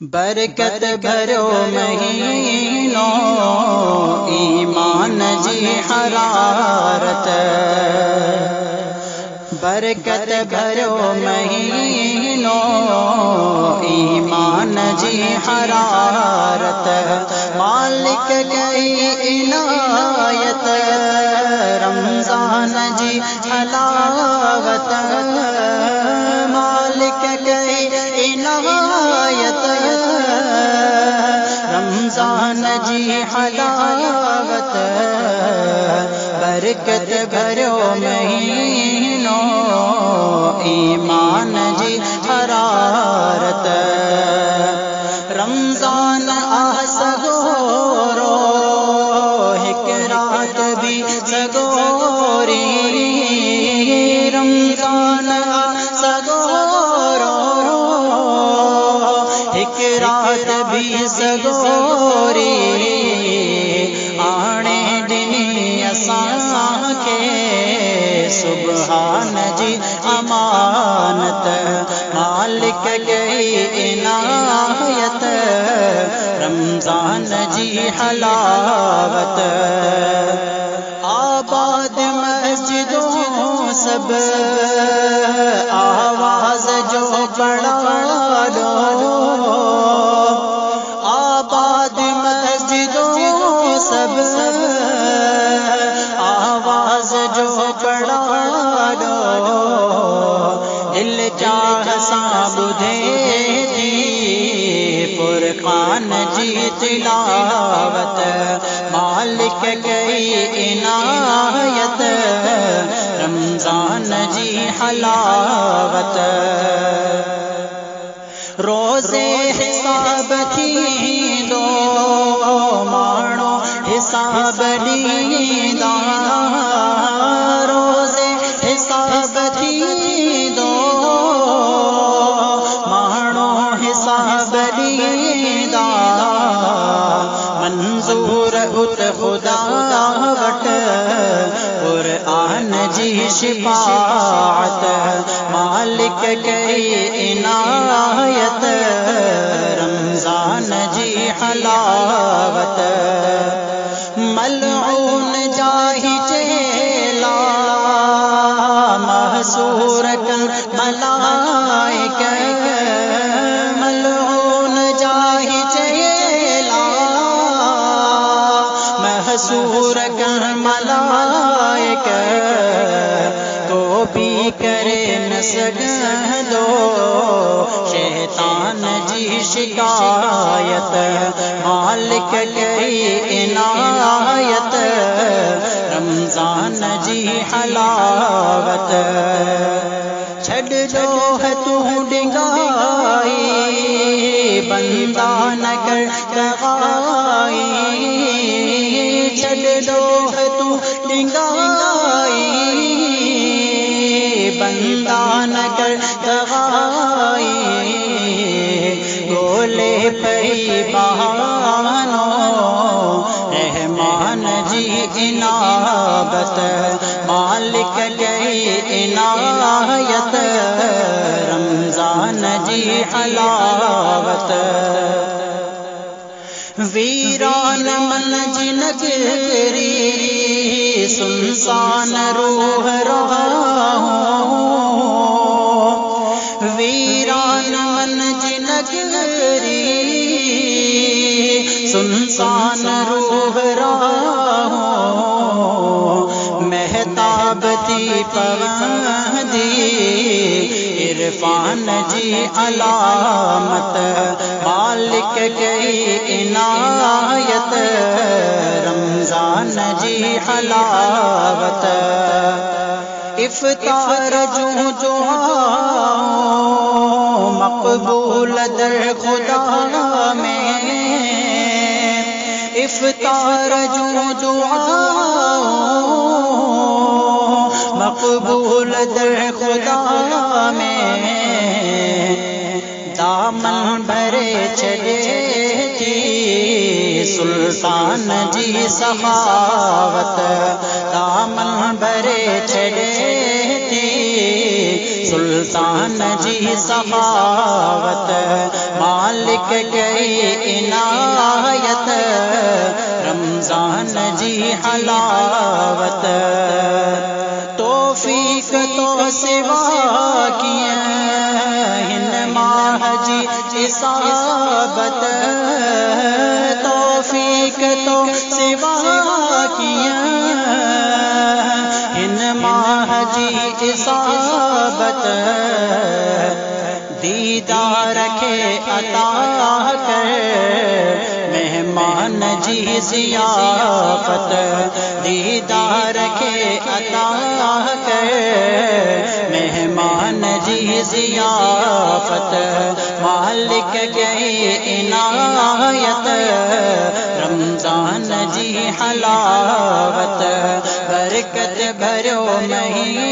برکت بھرو مہینوں ایمان جی حرارت، برکت بھرو مہینوں ایمان جی حرارت، مالک گئی عنایت رمضان جی حلاوت، مالک گئی عنایت رمضان جی حلاوت، برکت بھرو مہینوں ایمان جی حرارت، رمضان سگورو ایک رات بھی سگوری، رمضان سگورو ایک رات بھی سگوری، آنے دنی اساں کے سبحان جی امانت، مالک گئی عنایت رمضان جی حلاوت، آباد مسجدوں سب آواز جو بڑھا دو، آباد مسجدوں سب آواز جو بڑھا دو، دل چاہ سا بدھے تھی فرقان جی تلاوت، مالک گئی عنایت رمضان جی حلاوت، روزے حساب تھی دو مانو حساب دیدا، روزے حساب تھی دو مانو حساب دیدا، منظور ات خدا وٹ قرآن جی شفاعت، مالک گئی عنایت رمضان جی حلاوت، ملعون جاہی چیلا محصور کر ملائکہ، ملعون جاہی چیلا محصور کر ملائکہ، تو بھی کرے نہ سجدو شیطان جی شکایت، مالک گئی عنایت رمضان جی حلاوت، چھڑ دو ہے تو ڈنگائی بندہ نہ کر دغائی، چھڑ دو ہے تو ڈنگائی بندہ نہ کر دغائی، گولے پئی بہانو رحمان جی عنابت، مالک گئی عنایت رمضان جی حلاوت، ویران من جی نگری سنسان روح رہا ہوں، ویران من جی نگری سنسان روح رہا ہوں، مہتاب تھی پوندی عرفان جی علامت، مالک گئی عنایت رمضان جی حلاوت، افطار جو مقبول در خدا میں، افطار جو مقبول در خدا میں، دامن بھرے چلے تھی سلطان جی سخاوت، دامن بھرے چلے تھی سلطان سلطان جی سخاوت، مالک گئی عنایت، رمضان جی حلاوت، توفیق تو سوا کیے ہن ماہ جی اصابت، توفیق تو سوا کیے ہن ماہ جی اصابت، دیدار کے عطا کر مہمان جی ضیافت، دیدار کے عطا کر مہمان جی ضیافت، مالک گئی عنایت، رمضان جی حلاوت، برکت بھرو مہینہ